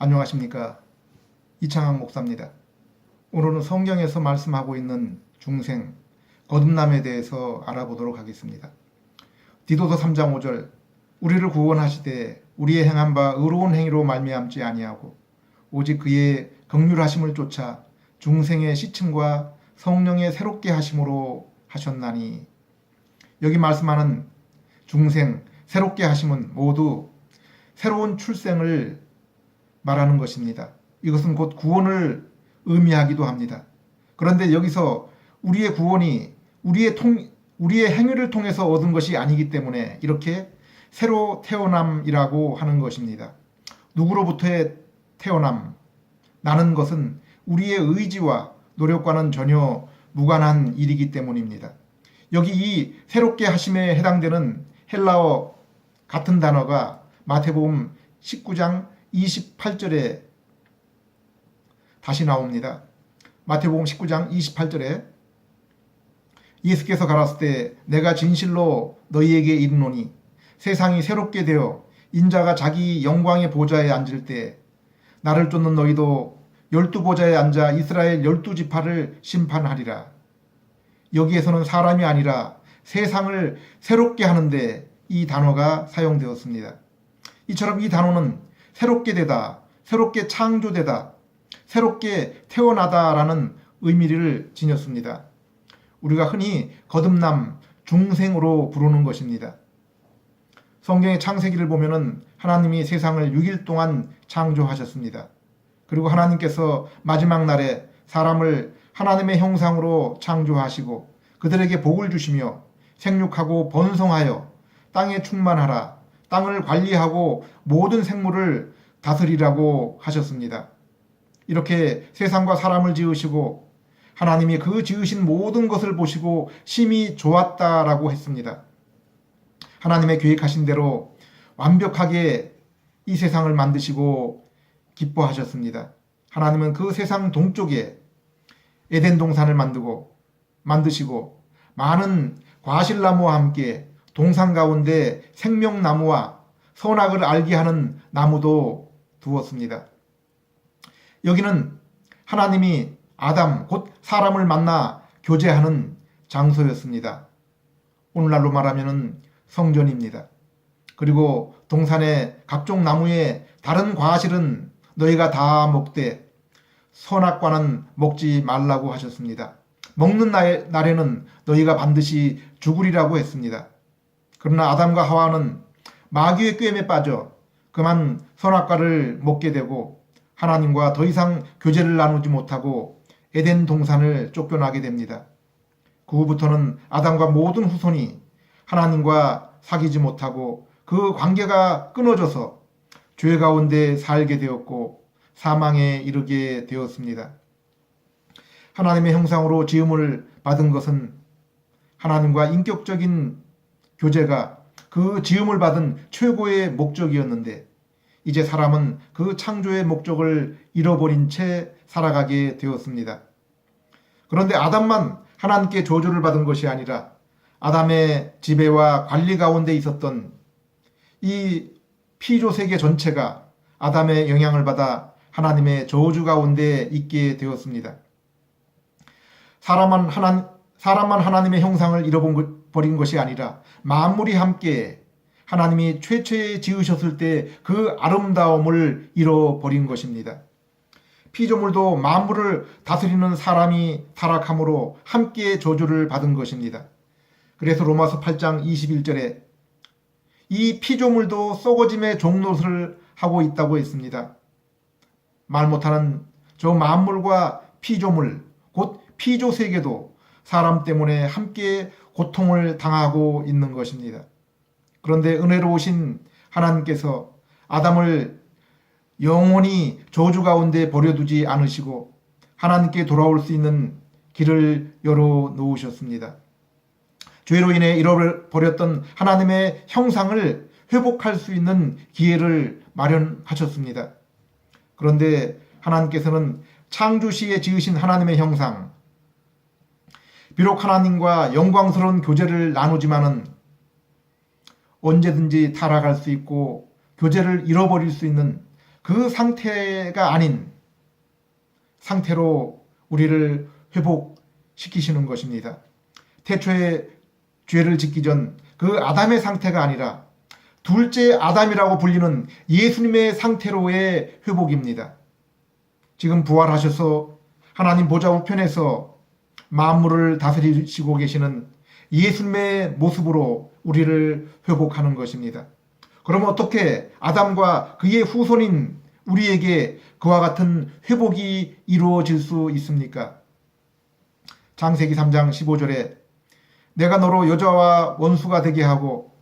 안녕하십니까. 이창학 목사입니다. 오늘은 성경에서 말씀하고 있는 중생, 거듭남에 대해서 알아보도록 하겠습니다. 디도서 3장 5절 우리를 구원하시되 우리의 행한 바 의로운 행위로 말미암지 아니하고 오직 그의 긍휼하심을 쫓아 중생의 시침과 성령의 새롭게 하심으로 하셨나니. 여기 말씀하는 중생, 새롭게 하심은 모두 새로운 출생을 말하는 것입니다. 이것은 곧 구원을 의미하기도 합니다. 그런데 여기서 우리의 구원이 우리의 행위를 통해서 얻은 것이 아니기 때문에 이렇게 새로 태어남이라고 하는 것입니다. 누구로부터의 태어남, 나는 것은 우리의 의지와 노력과는 전혀 무관한 일이기 때문입니다. 여기 이 새롭게 하심에 해당되는 헬라어 같은 단어가 마태복음 19장 28절에 다시 나옵니다. 마태복음 19장 28절에 예수께서 가라사대 때 내가 진실로 너희에게 이르노니 세상이 새롭게 되어 인자가 자기 영광의 보좌에 앉을 때 나를 쫓는 너희도 12보좌에 앉아 이스라엘 12지파를 심판하리라. 여기에서는 사람이 아니라 세상을 새롭게 하는데 이 단어가 사용되었습니다. 이처럼 이 단어는 새롭게 되다, 새롭게 창조되다, 새롭게 태어나다라는 의미를 지녔습니다. 우리가 흔히 거듭남, 중생으로 부르는 것입니다. 성경의 창세기를 보면은 하나님이 세상을 6일 동안 창조하셨습니다. 그리고 하나님께서 마지막 날에 사람을 하나님의 형상으로 창조하시고 그들에게 복을 주시며 생육하고 번성하여 땅에 충만하라, 땅을 관리하고 모든 생물을 다스리라고 하셨습니다. 이렇게 세상과 사람을 지으시고 하나님이 그 지으신 모든 것을 보시고 심히 좋았다라고 했습니다. 하나님의 계획하신 대로 완벽하게 이 세상을 만드시고 기뻐하셨습니다. 하나님은 그 세상 동쪽에 에덴 동산을 만드시고 많은 과실나무와 함께 동산 가운데 생명나무와 선악을 알게 하는 나무도 두었습니다. 여기는 하나님이 아담 곧 사람을 만나 교제하는 장소였습니다. 오늘날로 말하면 성전입니다. 그리고 동산의 각종 나무의 다른 과실은 너희가 다 먹되 선악과는 먹지 말라고 하셨습니다. 먹는 날에는 너희가 반드시 죽으리라고 했습니다. 그러나 아담과 하와는 마귀의 꾀임에 빠져 그만 선악과를 먹게 되고 하나님과 더 이상 교제를 나누지 못하고 에덴 동산을 쫓겨나게 됩니다. 그 후부터는 아담과 모든 후손이 하나님과 사귀지 못하고 그 관계가 끊어져서 죄 가운데 살게 되었고 사망에 이르게 되었습니다. 하나님의 형상으로 지음을 받은 것은 하나님과 인격적인 교제가 그 지음을 받은 최고의 목적이었는데 이제 사람은 그 창조의 목적을 잃어버린 채 살아가게 되었습니다. 그런데 아담만 하나님께 저주를 받은 것이 아니라 아담의 지배와 관리 가운데 있었던 이 피조 세계 전체가 아담의 영향을 받아 하나님의 저주 가운데 있게 되었습니다. 사람만 하나님의 형상을 잃어버린 것이 아니라 만물이 함께 하나님이 최초에 지으셨을 때 그 아름다움을 잃어버린 것입니다. 피조물도 만물을 다스리는 사람이 타락함으로 함께 저주를 받은 것입니다. 그래서 로마서 8장 21절에 이 피조물도 썩어짐의 종노릇을 하고 있다고 했습니다. 말 못하는 저 만물과 피조물, 곧 피조세계도 사람 때문에 함께 고통을 당하고 있는 것입니다. 그런데 은혜로우신 하나님께서 아담을 영원히 저주 가운데 버려두지 않으시고 하나님께 돌아올 수 있는 길을 열어놓으셨습니다. 죄로 인해 잃어버렸던 하나님의 형상을 회복할 수 있는 기회를 마련하셨습니다. 그런데 하나님께서는 창조시에 지으신 하나님의 형상, 비록 하나님과 영광스러운 교제를 나누지만은 언제든지 타락할 수 있고 교제를 잃어버릴 수 있는 그 상태가 아닌 상태로 우리를 회복시키시는 것입니다. 태초에 죄를 짓기 전 그 아담의 상태가 아니라 둘째 아담이라고 불리는 예수님의 상태로의 회복입니다. 지금 부활하셔서 하나님 보좌 우편에서 만물을 다스리시고 계시는 예수님의 모습으로 우리를 회복하는 것입니다. 그럼 어떻게 아담과 그의 후손인 우리에게 그와 같은 회복이 이루어질 수 있습니까? 창세기 3장 15절에 내가 너로 여자와 원수가 되게 하고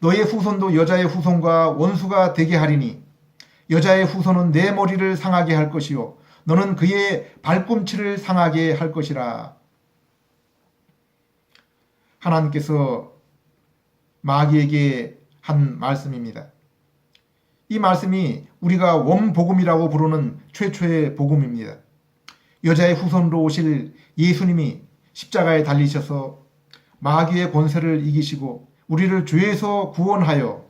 너의 후손도 여자의 후손과 원수가 되게 하리니 여자의 후손은 내 머리를 상하게 할 것이요 너는 그의 발꿈치를 상하게 할 것이라. 하나님께서 마귀에게 한 말씀입니다. 이 말씀이 우리가 원복음이라고 부르는 최초의 복음입니다. 여자의 후손으로 오실 예수님이 십자가에 달리셔서 마귀의 권세를 이기시고 우리를 죄에서 구원하여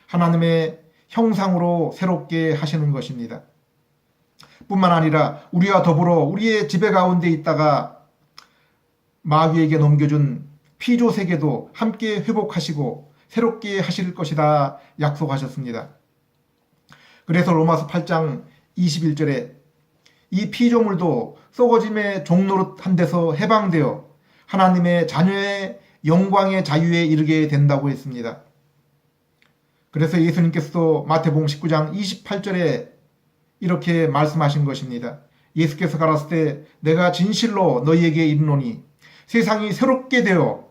하나님의 형상으로 새롭게 하시는 것입니다. 뿐만 아니라 우리와 더불어 우리의 지배 가운데 있다가 마귀에게 넘겨준 피조 세계도 함께 회복하시고 새롭게 하실 것이다 약속하셨습니다. 그래서 로마서 8장 21절에 이 피조물도 썩어짐의 종노릇한 데서 해방되어 하나님의 자녀의 영광의 자유에 이르게 된다고 했습니다. 그래서 예수님께서도 마태복음 19장 28절에 이렇게 말씀하신 것입니다. 예수께서 가라사대 때 내가 진실로 너희에게 이르노니 세상이 새롭게 되어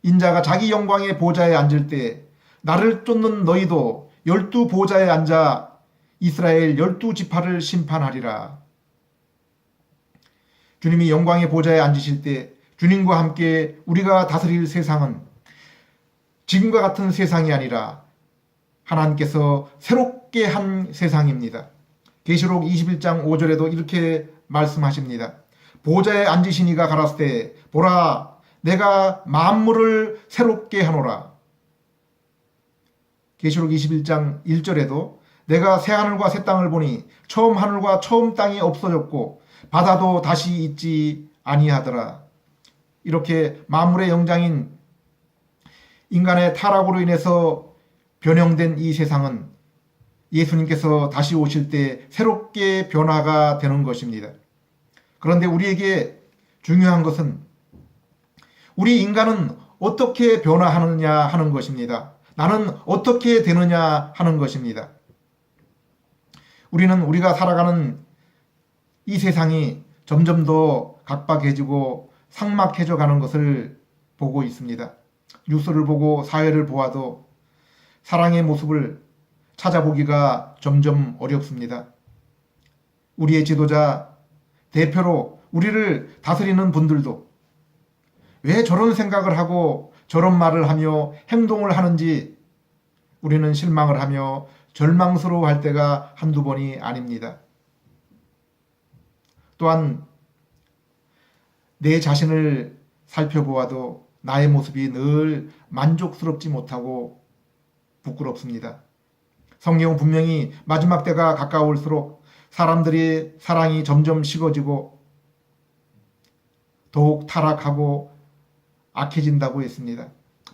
인자가 자기 영광의 보좌에 앉을 때 나를 쫓는 너희도 12 보좌에 앉아 이스라엘 12지파를 심판하리라. 주님이 영광의 보좌에 앉으실 때 주님과 함께 우리가 다스릴 세상은 지금과 같은 세상이 아니라 하나님께서 새롭게 한 세상입니다. 계시록 21장 5절에도 이렇게 말씀하십니다. 보좌에 앉으신 이가 가라사대 때 보라 내가 만물을 새롭게 하노라. 계시록 21장 1절에도 내가 새 하늘과 새 땅을 보니 처음 하늘과 처음 땅이 없어졌고 바다도 다시 있지 아니하더라. 이렇게 만물의 영장인 인간의 타락으로 인해서 변형된 이 세상은 예수님께서 다시 오실 때 새롭게 변화가 되는 것입니다. 그런데 우리에게 중요한 것은 우리 인간은 어떻게 변화하느냐 하는 것입니다. 나는 어떻게 되느냐 하는 것입니다. 우리는 우리가 살아가는 이 세상이 점점 더 각박해지고 삭막해져 가는 것을 보고 있습니다. 뉴스를 보고 사회를 보아도 사랑의 모습을 찾아보기가 점점 어렵습니다. 우리의 지도자, 대표로 우리를 다스리는 분들도 왜 저런 생각을 하고 저런 말을 하며 행동을 하는지 우리는 실망을 하며 절망스러워할 때가 한두 번이 아닙니다. 또한 내 자신을 살펴보아도 나의 모습이 늘 만족스럽지 못하고 부끄럽습니다. 성경은 분명히 마지막 때가 가까울수록 사람들의 사랑이 점점 식어지고 더욱 타락하고 악해진다고 했습니다.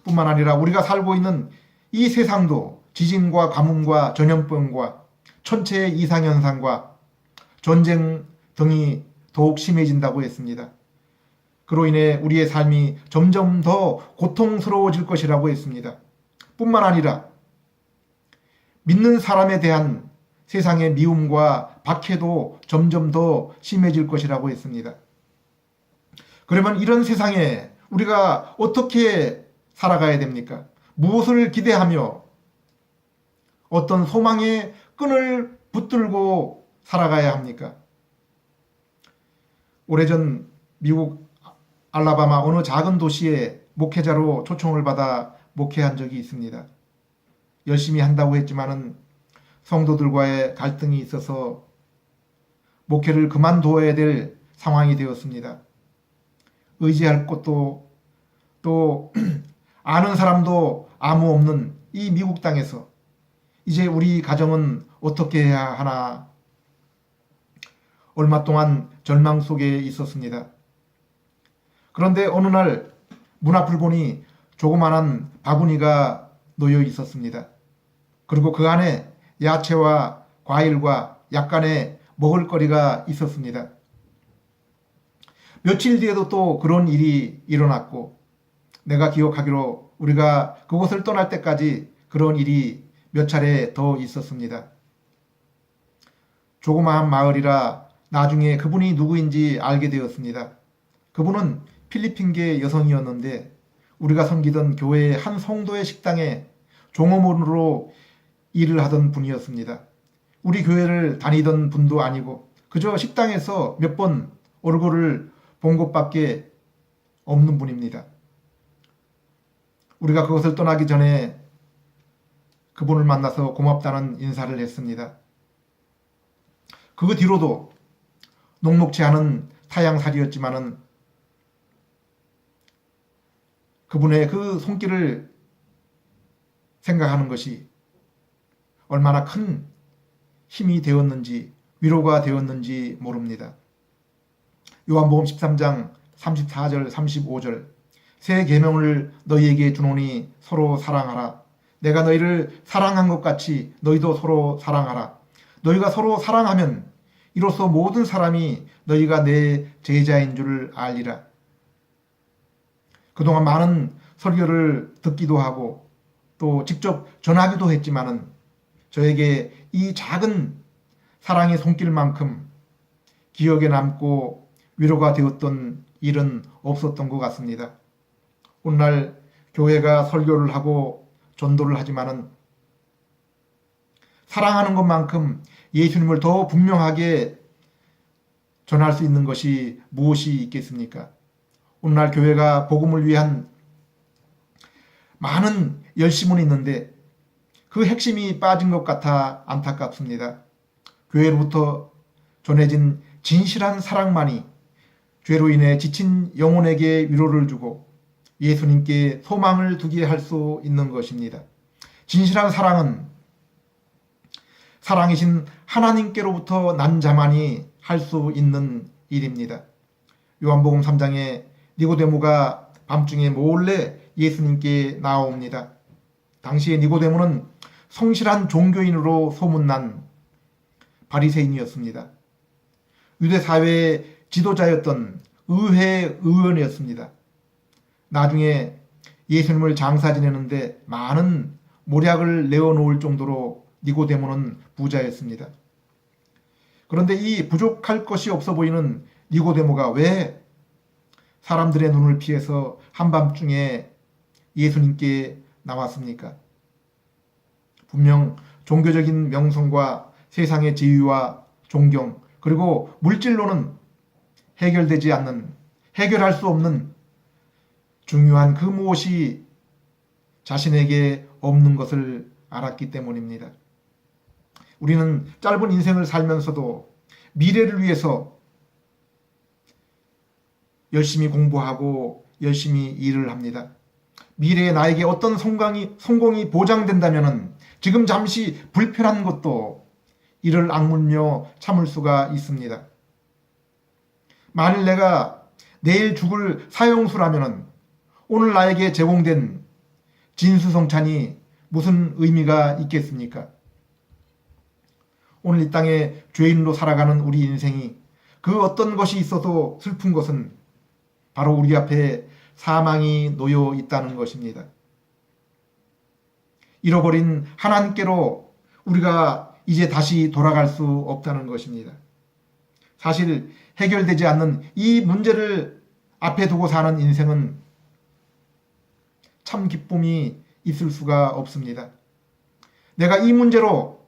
뿐만 아니라 우리가 살고 있는 이 세상도 지진과 가뭄과 전염병과 천체의 이상현상과 전쟁 등이 더욱 심해진다고 했습니다. 그로 인해 우리의 삶이 점점 더 고통스러워질 것이라고 했습니다. 뿐만 아니라 믿는 사람에 대한 세상의 미움과 박해도 점점 더 심해질 것이라고 했습니다. 그러면 이런 세상에 우리가 어떻게 살아가야 됩니까? 무엇을 기대하며 어떤 소망의 끈을 붙들고 살아가야 합니까? 오래전 미국 알라바마 어느 작은 도시에 목회자로 초청을 받아 목회한 적이 있습니다. 열심히 한다고 했지만은 성도들과의 갈등이 있어서 목회를 그만둬야 될 상황이 되었습니다. 의지할 곳도 또 아는 사람도 아무 없는 이 미국 땅에서 이제 우리 가정은 어떻게 해야 하나? 얼마 동안 절망 속에 있었습니다. 그런데 어느 날 문 앞을 보니 조그마한 바구니가 놓여 있었습니다. 그리고 그 안에 야채와 과일과 약간의 먹을거리가 있었습니다. 며칠 뒤에도 또 그런 일이 일어났고, 내가 기억하기로 우리가 그곳을 떠날 때까지 그런 일이 몇 차례 더 있었습니다. 조그마한 마을이라 나중에 그분이 누구인지 알게 되었습니다. 그분은 필리핀계 여성이었는데 우리가 섬기던 교회의 한 성도의 식당에 종업원으로 일을 하던 분이었습니다. 우리 교회를 다니던 분도 아니고 그저 식당에서 몇 번 얼굴을 본 것밖에 없는 분입니다. 우리가 그것을 떠나기 전에 그분을 만나서 고맙다는 인사를 했습니다. 그 뒤로도 녹록지 않은 타양살이였지만은 그분의 그 손길을 생각하는 것이 얼마나 큰 힘이 되었는지, 위로가 되었는지 모릅니다. 요한복음 13장 34절 35절 새 계명을 너희에게 주노니 서로 사랑하라. 내가 너희를 사랑한 것 같이 너희도 서로 사랑하라. 너희가 서로 사랑하면 이로써 모든 사람이 너희가 내 제자인 줄 알리라. 그동안 많은 설교를 듣기도 하고 또 직접 전하기도 했지만은 저에게 이 작은 사랑의 손길만큼 기억에 남고 위로가 되었던 일은 없었던 것 같습니다. 오늘날 교회가 설교를 하고 전도를 하지만은 사랑하는 것만큼 예수님을 더 분명하게 전할 수 있는 것이 무엇이 있겠습니까? 오늘날 교회가 복음을 위한 많은 열심은 있는데 그 핵심이 빠진 것 같아 안타깝습니다. 교회로부터 전해진 진실한 사랑만이 죄로 인해 지친 영혼에게 위로를 주고 예수님께 소망을 두게 할 수 있는 것입니다. 진실한 사랑은 사랑이신 하나님께로부터 난 자만이 할 수 있는 일입니다. 요한복음 3장에 니고데모가 밤중에 몰래 예수님께 나옵니다. 당시에 니고데모는 성실한 종교인으로 소문난 바리새인이었습니다. 유대 사회의 지도자였던 의회 의원이었습니다. 나중에 예수님을 장사 지내는데 많은 모략을 내어놓을 정도로 니고데모는 부자였습니다. 그런데 이 부족할 것이 없어 보이는 니고데모가 왜 사람들의 눈을 피해서 한밤중에 예수님께 나왔습니까? 분명 종교적인 명성과 세상의 지위와 존경 그리고 물질로는 해결되지 않는, 해결할 수 없는 중요한 그 무엇이 자신에게 없는 것을 알았기 때문입니다. 우리는 짧은 인생을 살면서도 미래를 위해서 열심히 공부하고 열심히 일을 합니다. 미래에 나에게 어떤 성공이 보장된다면 지금 잠시 불편한 것도 이를 악물며 참을 수가 있습니다. 만일 내가 내일 죽을 사형수라면 오늘 나에게 제공된 진수성찬이 무슨 의미가 있겠습니까? 오늘 이 땅에 죄인으로 살아가는 우리 인생이 그 어떤 것이 있어도 슬픈 것은 바로 우리 앞에 사망이 놓여 있다는 것입니다. 잃어버린 하나님께로 우리가 이제 다시 돌아갈 수 없다는 것입니다. 사실 해결되지 않는 이 문제를 앞에 두고 사는 인생은 참 기쁨이 있을 수가 없습니다. 내가 이 문제로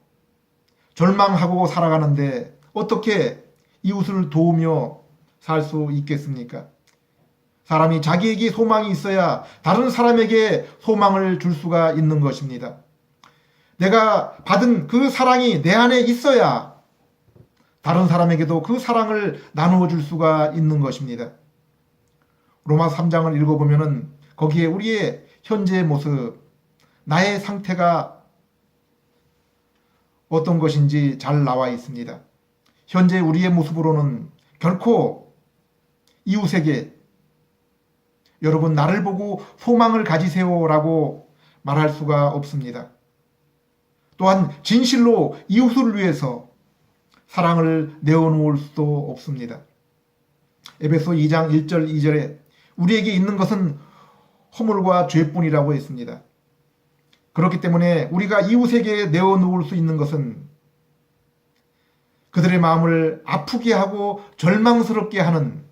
절망하고 살아가는데 어떻게 이웃을 도우며 살 수 있겠습니까? 사람이 자기에게 소망이 있어야 다른 사람에게 소망을 줄 수가 있는 것입니다. 내가 받은 그 사랑이 내 안에 있어야 다른 사람에게도 그 사랑을 나누어 줄 수가 있는 것입니다. 로마 3장을 읽어보면은 거기에 우리의 현재의 모습, 나의 상태가 어떤 것인지 잘 나와 있습니다. 현재 우리의 모습으로는 결코 이웃에게 여러분 나를 보고 소망을 가지세요라고 말할 수가 없습니다. 또한 진실로 이웃을 위해서 사랑을 내어놓을 수도 없습니다. 에베소 2장 1절 2절에 우리에게 있는 것은 허물과 죄뿐이라고 했습니다. 그렇기 때문에 우리가 이웃에게 내어놓을 수 있는 것은 그들의 마음을 아프게 하고 절망스럽게 하는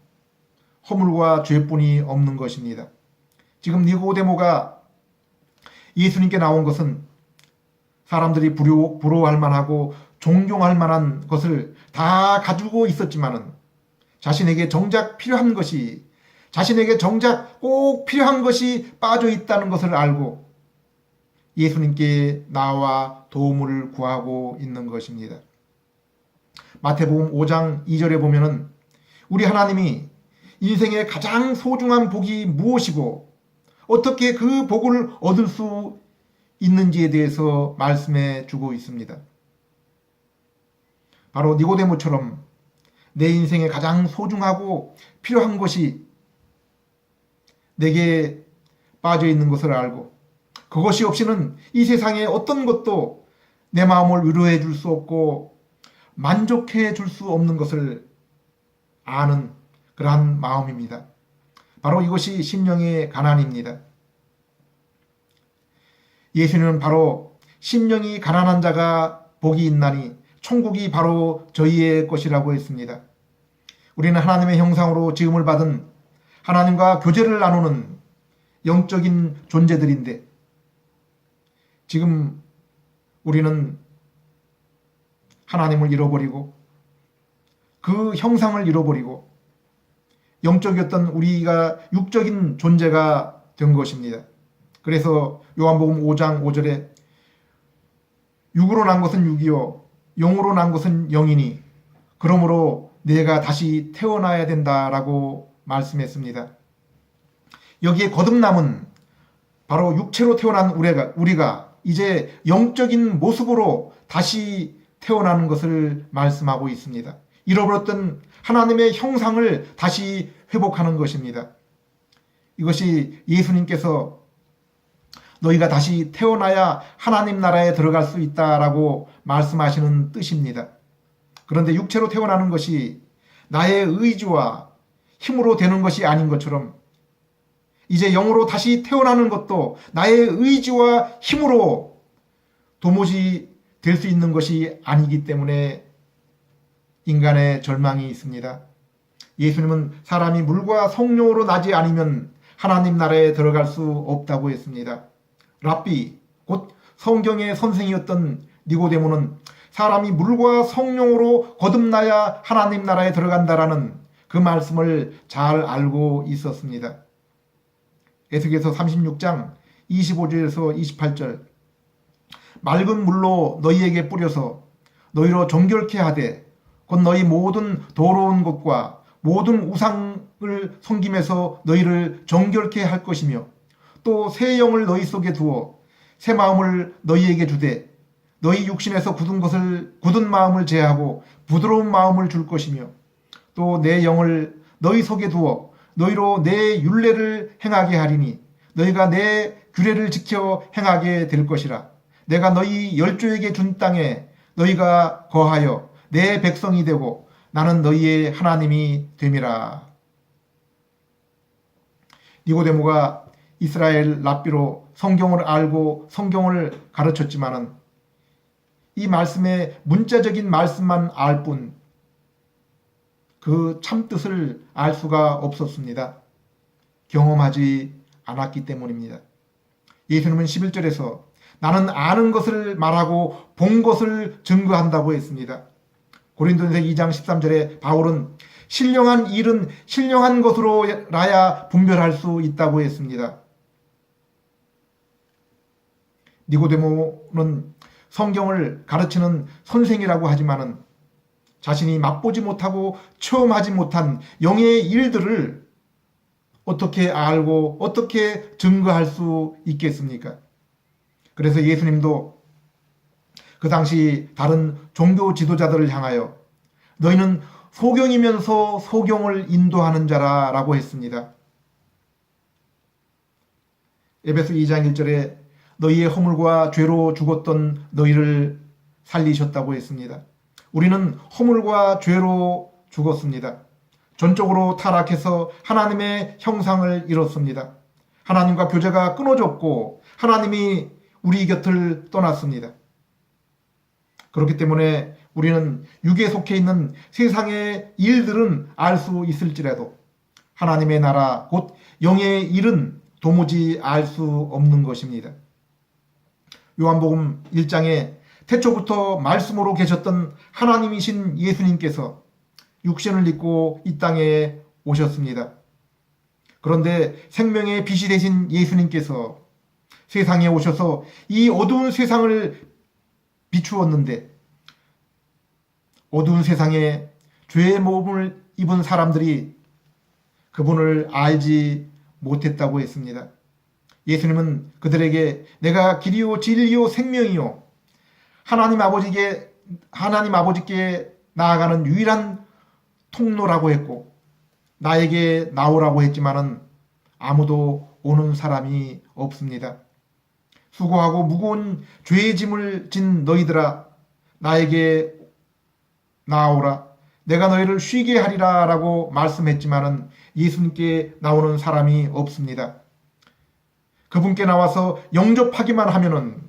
허물과 죄뿐이 없는 것입니다. 지금 니고데모가 예수님께 나온 것은 사람들이 부러워할 만하고 존경할 만한 것을 다 가지고 있었지만은 자신에게 정작 필요한 것이 자신에게 정작 꼭 필요한 것이 빠져 있다는 것을 알고 예수님께 나와 도움을 구하고 있는 것입니다. 마태복음 5장 2절에 보면은 우리 하나님이 인생의 가장 소중한 복이 무엇이고 어떻게 그 복을 얻을 수 있는지에 대해서 말씀해 주고 있습니다. 바로 니고데모처럼 내 인생에 가장 소중하고 필요한 것이 내게 빠져 있는 것을 알고 그것이 없이는 이 세상의 어떤 것도 내 마음을 위로해 줄 수 없고 만족해 줄 수 없는 것을 아는 그러한 마음입니다. 바로 이것이 심령의 가난입니다. 예수님은 바로 심령이 가난한 자가 복이 있나니 천국이 바로 저희의 것이라고 했습니다. 우리는 하나님의 형상으로 지음을 받은 하나님과 교제를 나누는 영적인 존재들인데 지금 우리는 하나님을 잃어버리고 그 형상을 잃어버리고 영적이었던 우리가 육적인 존재가 된 것입니다. 그래서 요한복음 5장 5절에 육으로 난 것은 육이요 영으로 난 것은 영이니 그러므로 내가 다시 태어나야 된다라고 말씀했습니다. 여기에 거듭남은 바로 육체로 태어난 우리가 이제 영적인 모습으로 다시 태어나는 것을 말씀하고 있습니다. 잃어버렸던 하나님의 형상을 다시 회복하는 것입니다. 이것이 예수님께서 너희가 다시 태어나야 하나님 나라에 들어갈 수 있다라고 말씀하시는 뜻입니다. 그런데 육체로 태어나는 것이 나의 의지와 힘으로 되는 것이 아닌 것처럼 이제 영으로 다시 태어나는 것도 나의 의지와 힘으로 도무지 될 수 있는 것이 아니기 때문에 인간의 절망이 있습니다. 예수님은 사람이 물과 성령으로 나지 않으면 하나님 나라에 들어갈 수 없다고 했습니다. 랍비, 곧 성경의 선생이었던 니고데모는 사람이 물과 성령으로 거듭나야 하나님 나라에 들어간다라는 그 말씀을 잘 알고 있었습니다. 에스겔서 36장 25절에서 28절 맑은 물로 너희에게 뿌려서 너희로 정결케 하되 곧 너희 모든 더러운 것과 모든 우상을 섬김에서 너희를 정결케 할 것이며 또 새 영을 너희 속에 두어 새 마음을 너희에게 주되 너희 육신에서 굳은 마음을 제하고 부드러운 마음을 줄 것이며 또 내 영을 너희 속에 두어 너희로 내 율례를 행하게 하리니 너희가 내 규례를 지켜 행하게 될 것이라. 내가 너희 열조에게 준 땅에 너희가 거하여 내 백성이 되고 나는 너희의 하나님이 됨이라. 니고데모가 이스라엘 랍비로 성경을 알고 성경을 가르쳤지만은 이 말씀의 문자적인 말씀만 알 뿐 그 참뜻을 알 수가 없었습니다. 경험하지 않았기 때문입니다. 예수님은 11절에서 나는 아는 것을 말하고 본 것을 증거한다고 했습니다. 고린도전서 2장 13절에 바울은 신령한 일은 신령한 것으로라야 분별할 수 있다고 했습니다. 니고데모는 성경을 가르치는 선생이라고 하지만은 자신이 맛보지 못하고 체험하지 못한 영의 일들을 어떻게 알고 어떻게 증거할 수 있겠습니까? 그래서 예수님도 그 당시 다른 종교 지도자들을 향하여 너희는 소경이면서 소경을 인도하는 자라라고 했습니다. 에베소 2장 1절에 너희의 허물과 죄로 죽었던 너희를 살리셨다고 했습니다. 우리는 허물과 죄로 죽었습니다. 전적으로 타락해서 하나님의 형상을 잃었습니다. 하나님과 교제가 끊어졌고 하나님이 우리 곁을 떠났습니다. 그렇기 때문에 우리는 육에 속해 있는 세상의 일들은 알 수 있을지라도 하나님의 나라 곧 영의 일은 도무지 알 수 없는 것입니다. 요한복음 1장에 태초부터 말씀으로 계셨던 하나님이신 예수님께서 육신을 입고 이 땅에 오셨습니다. 그런데 생명의 빛이 되신 예수님께서 세상에 오셔서 이 어두운 세상을 비추었는데 어두운 세상에 죄의 몸을 입은 사람들이 그분을 알지 못했다고 했습니다. 예수님은 그들에게 내가 길이요 진리요 생명이요 하나님 아버지께 나아가는 유일한 통로라고 했고 나에게 나오라고 했지만은 아무도 오는 사람이 없습니다. 수고하고 무거운 죄의 짐을 진 너희들아 나에게 나오라 내가 너희를 쉬게 하리라 라고 말씀했지만은 예수님께 나오는 사람이 없습니다. 그분께 나와서 영접하기만 하면은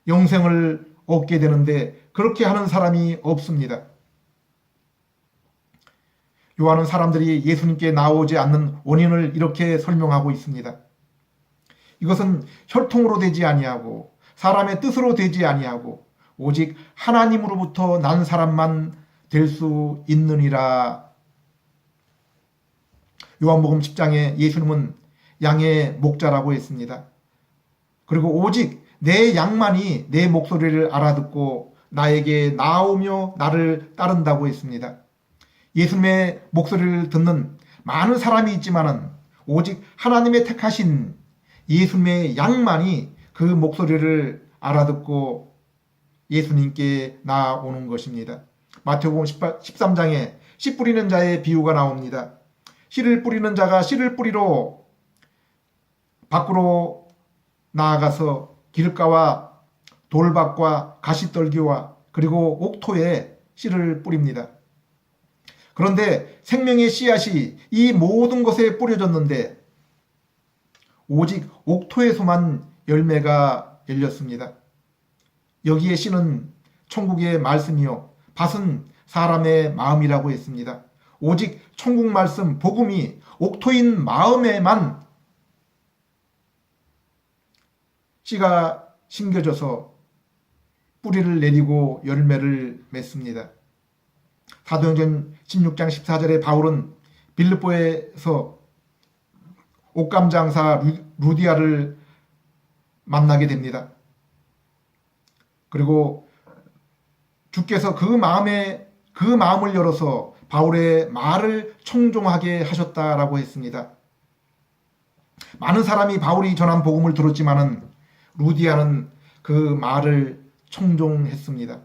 영생을 얻게 되는데 그렇게 하는 사람이 없습니다. 요한은 사람들이 예수님께 나오지 않는 원인을 이렇게 설명하고 있습니다. 이것은 혈통으로 되지 아니하고 사람의 뜻으로 되지 아니하고 오직 하나님으로부터 난 사람만 될 수 있느니라. 요한복음 10장에 예수님은 양의 목자라고 했습니다. 그리고 오직 내 양만이 내 목소리를 알아듣고 나에게 나오며 나를 따른다고 했습니다. 예수님의 목소리를 듣는 많은 사람이 있지만은 오직 하나님의 택하신 예수님의 양만이 그 목소리를 알아듣고 예수님께 나오는 것입니다. 마태복음 13장에 씨 뿌리는 자의 비유가 나옵니다. 씨를 뿌리는 자가 씨를 뿌리러 밖으로 나아가서 길가와 돌밭과 가시떨기와 그리고 옥토에 씨를 뿌립니다. 그런데 생명의 씨앗이 이 모든 것에 뿌려졌는데 오직 옥토에서만 열매가 열렸습니다. 여기에 씨는 천국의 말씀이요 밭은 사람의 마음이라고 했습니다. 오직 천국 말씀 복음이 옥토인 마음에만 씨가 심겨져서 뿌리를 내리고 열매를 맺습니다. 사도행전 16장 14절에 바울은 빌립보에서 옷감 장사 루디아를 만나게 됩니다. 그리고 주께서 그 마음을 열어서 바울의 말을 청종하게 하셨다라고 했습니다. 많은 사람이 바울이 전한 복음을 들었지만은 루디아는 그 말을 청종했습니다.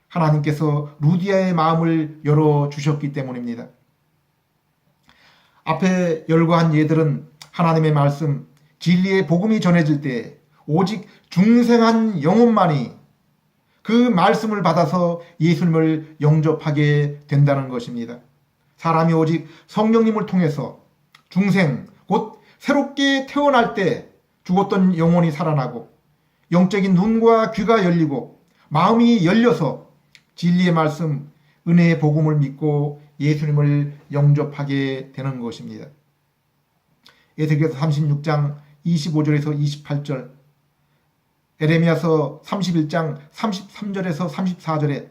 하나님께서 루디아의 마음을 열어주셨기 때문입니다. 앞에 열거한 예들은 하나님의 말씀, 진리의 복음이 전해질 때 오직 중생한 영혼만이 그 말씀을 받아서 예수님을 영접하게 된다는 것입니다. 사람이 오직 성령님을 통해서 중생, 곧 새롭게 태어날 때 죽었던 영혼이 살아나고 영적인 눈과 귀가 열리고 마음이 열려서 진리의 말씀, 은혜의 복음을 믿고 예수님을 영접하게 되는 것입니다. 에스겔서 36장 25절에서 28절, 에레미야서 31장 33절에서 34절에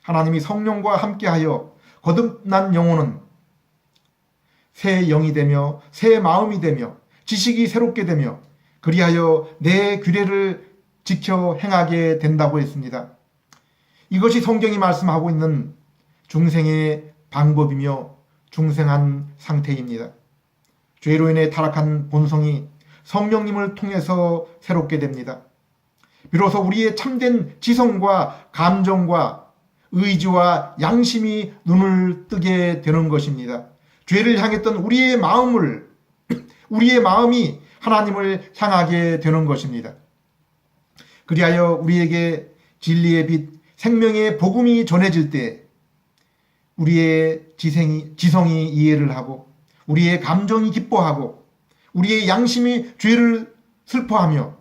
하나님이 성령과 함께하여 거듭난 영혼은 새 영이 되며 새 마음이 되며 지식이 새롭게 되며 그리하여 내 규례를 지켜 행하게 된다고 했습니다. 이것이 성경이 말씀하고 있는 중생의 방법이며 중생한 상태입니다. 죄로 인해 타락한 본성이 성령님을 통해서 새롭게 됩니다. 비로소 우리의 참된 지성과 감정과 의지와 양심이 눈을 뜨게 되는 것입니다. 죄를 향했던 우리의 마음이 하나님을 향하게 되는 것입니다. 그리하여 우리에게 진리의 빛, 생명의 복음이 전해질 때 우리의 지성이 이해를 하고 우리의 감정이 기뻐하고 우리의 양심이 죄를 슬퍼하며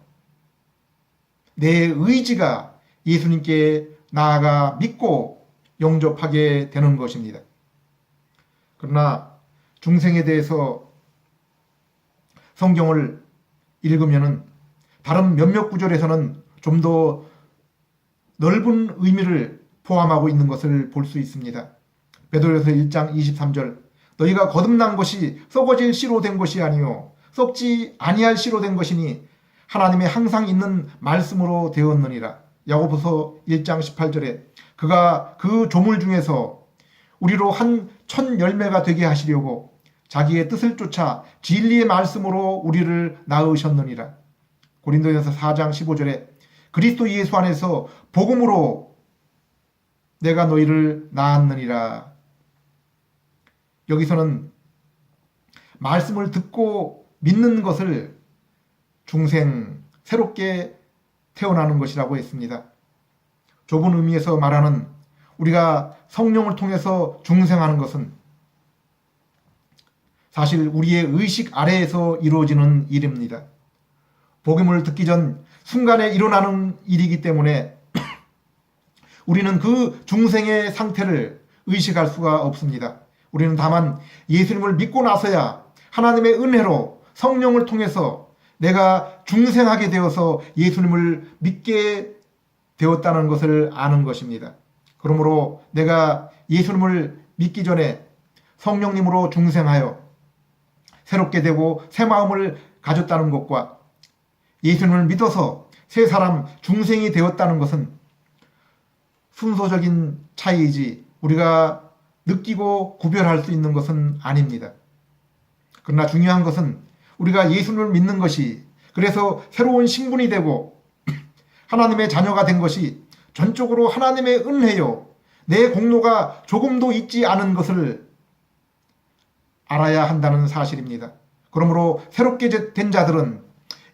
내 의지가 예수님께 나아가 믿고 영접하게 되는 것입니다. 그러나 중생에 대해서 성경을 읽으면은 다른 몇몇 구절에서는 좀 더 넓은 의미를 포함하고 있는 것을 볼 수 있습니다. 베드로전서 1장 23절 너희가 거듭난 것이 썩어질 씨로 된 것이 아니요 썩지 아니할 씨로 된 것이니 하나님의 항상 있는 말씀으로 되었느니라. 야고보서 1장 18절에 그가 그 조물 중에서 우리로 한 천 열매가 되게 하시려고 자기의 뜻을 쫓아 진리의 말씀으로 우리를 낳으셨느니라. 고린도전서 4장 15절에 그리스도 예수 안에서 복음으로 내가 너희를 낳았느니라. 여기서는 말씀을 듣고 믿는 것을 중생, 새롭게 태어나는 것이라고 했습니다. 좁은 의미에서 말하는 우리가 성령을 통해서 중생하는 것은 사실 우리의 의식 아래에서 이루어지는 일입니다. 복음을 듣기 전 순간에 일어나는 일이기 때문에 우리는 그 중생의 상태를 의식할 수가 없습니다. 우리는 다만 예수님을 믿고 나서야 하나님의 은혜로 성령을 통해서 내가 중생하게 되어서 예수님을 믿게 되었다는 것을 아는 것입니다. 그러므로 내가 예수님을 믿기 전에 성령님으로 중생하여 새롭게 되고 새 마음을 가졌다는 것과 예수님을 믿어서 새 사람 중생이 되었다는 것은 순서적인 차이이지 우리가 느끼고 구별할 수 있는 것은 아닙니다. 그러나 중요한 것은 우리가 예수님을 믿는 것이 그래서 새로운 신분이 되고 하나님의 자녀가 된 것이 전적으로 하나님의 은혜요 내 공로가 조금도 있지 않은 것을 알아야 한다는 사실입니다. 그러므로 새롭게 된 자들은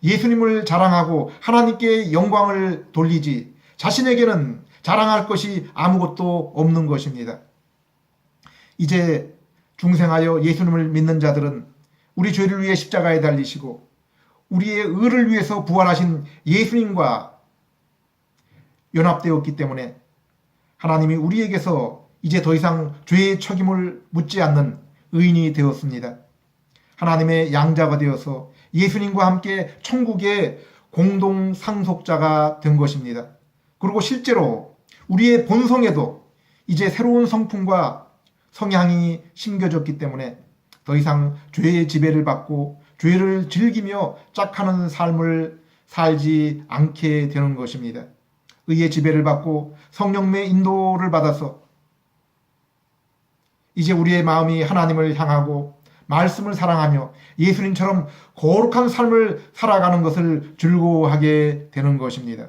예수님을 자랑하고 하나님께 영광을 돌리지 자신에게는 자랑할 것이 아무것도 없는 것입니다. 이제 중생하여 예수님을 믿는 자들은 우리 죄를 위해 십자가에 달리시고 우리의 의를 위해서 부활하신 예수님과 연합되었기 때문에 하나님이 우리에게서 이제 더 이상 죄의 책임을 묻지 않는 의인이 되었습니다. 하나님의 양자가 되어서 예수님과 함께 천국의 공동 상속자가 된 것입니다. 그리고 실제로 우리의 본성에도 이제 새로운 성품과 성향이 심겨졌기 때문에 더 이상 죄의 지배를 받고 죄를 즐기며 짝하는 삶을 살지 않게 되는 것입니다. 의의 지배를 받고 성령의 인도를 받아서 이제 우리의 마음이 하나님을 향하고 말씀을 사랑하며 예수님처럼 거룩한 삶을 살아가는 것을 즐거워하게 되는 것입니다.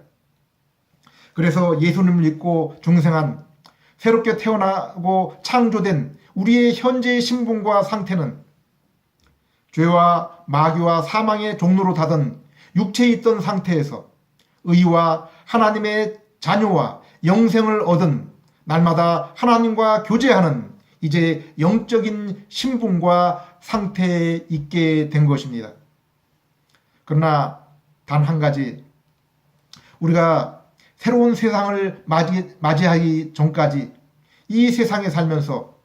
그래서 예수님을 믿고 중생한 새롭게 태어나고 창조된 우리의 현재의 신분과 상태는 죄와 마귀와 사망의 종로로 닫은 육체에 있던 상태에서 의와 하나님의 자녀와 영생을 얻은 날마다 하나님과 교제하는 이제 영적인 신분과 상태에 있게 된 것입니다. 그러나 단 한 가지, 우리가 새로운 세상을 맞이하기 전까지 이 세상에 살면서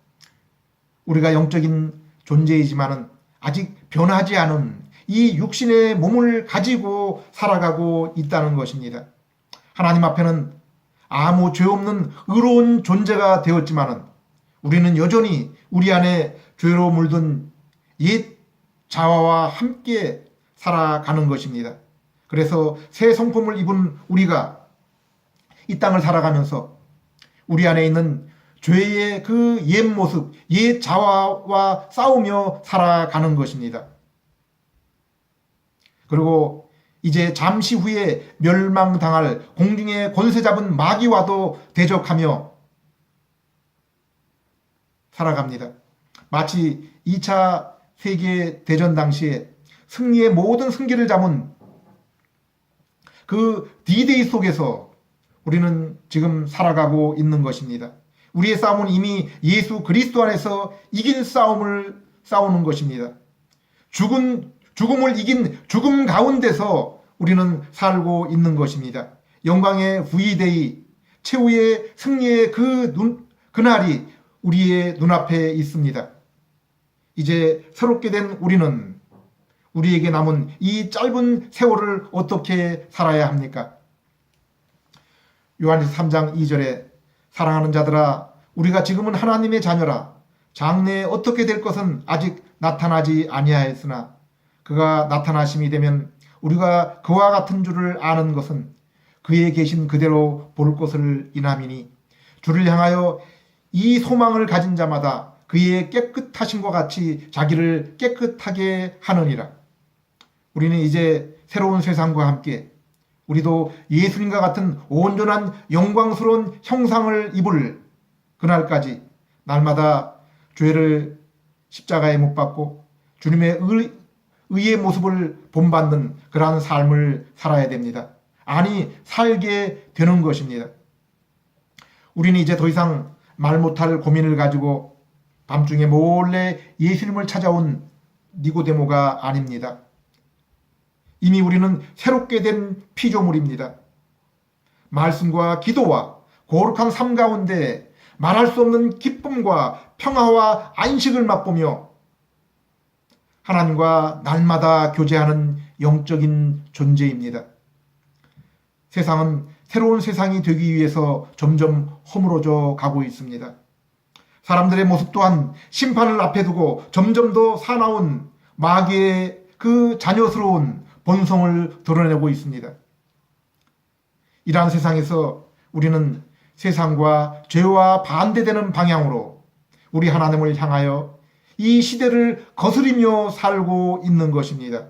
우리가 영적인 존재이지만은 아직 변하지 않은 이 육신의 몸을 가지고 살아가고 있다는 것입니다. 하나님 앞에는 아무 죄 없는 의로운 존재가 되었지만은 우리는 여전히 우리 안에 죄로 물든 옛 자아와 함께 살아가는 것입니다. 그래서 새 성품을 입은 우리가 이 땅을 살아가면서 우리 안에 있는 죄의 그 옛 모습, 옛 자아와 싸우며 살아가는 것입니다. 그리고 이제 잠시 후에 멸망당할 공중의 권세 잡은 마귀와도 대적하며 살아갑니다. 마치 2차 세계대전 당시에 승리의 모든 승기를 잡은 그 D-Day 속에서 우리는 지금 살아가고 있는 것입니다. 우리의 싸움은 이미 예수 그리스도 안에서 이긴 싸움을 싸우는 것입니다. 죽음을 이긴 죽음 가운데서 우리는 살고 있는 것입니다. 영광의 V-Day, 최후의 승리의 그날이 우리의 눈앞에 있습니다. 이제 새롭게 된 우리는 우리에게 남은 이 짧은 세월을 어떻게 살아야 합니까? 요한일서 3장 2절에 사랑하는 자들아 우리가 지금은 하나님의 자녀라 장래에 어떻게 될 것은 아직 나타나지 아니하였으나 그가 나타나심이 되면 우리가 그와 같은 줄을 아는 것은 그에 계신 그대로 볼 것을 인함이니 주를 향하여 이 소망을 가진 자마다 그의 깨끗하심과 같이 자기를 깨끗하게 하느니라. 우리는 이제 새로운 세상과 함께 우리도 예수님과 같은 온전한 영광스러운 형상을 입을 그날까지 날마다 죄를 십자가에 못 박고 주님의 의의 모습을 본받는 그러한 삶을 살아야 됩니다. 아니 살게 되는 것입니다. 우리는 이제 더 이상 말 못할 고민을 가지고 밤중에 몰래 예수님을 찾아온 니고데모가 아닙니다. 이미 우리는 새롭게 된 피조물입니다. 말씀과 기도와 거룩한 삶 가운데 말할 수 없는 기쁨과 평화와 안식을 맛보며 하나님과 날마다 교제하는 영적인 존재입니다. 세상은 새로운 세상이 되기 위해서 점점 허물어져 가고 있습니다. 사람들의 모습 또한 심판을 앞에 두고 점점 더 사나운 마귀의 그 자녀스러운 본성을 드러내고 있습니다. 이러한 세상에서 우리는 세상과 죄와 반대되는 방향으로 우리 하나님을 향하여 이 시대를 거스리며 살고 있는 것입니다.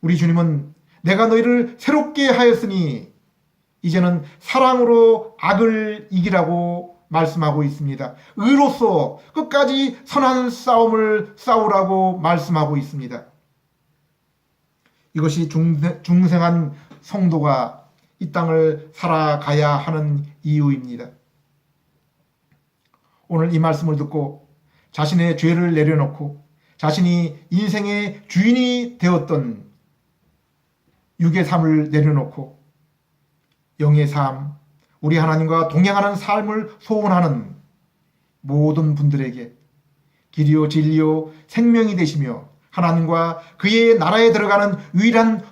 우리 주님은 내가 너희를 새롭게 하였으니 이제는 사랑으로 악을 이기라고 말씀하고 있습니다. 의로서 끝까지 선한 싸움을 싸우라고 말씀하고 있습니다. 이것이 중생한 성도가 이 땅을 살아가야 하는 이유입니다. 오늘 이 말씀을 듣고 자신의 죄를 내려놓고 자신이 인생의 주인이 되었던 육의 삶을 내려놓고 영의 삶, 우리 하나님과 동행하는 삶을 소원하는 모든 분들에게 길이요 진리요 생명이 되시며 하나님과 그의 나라에 들어가는 유일한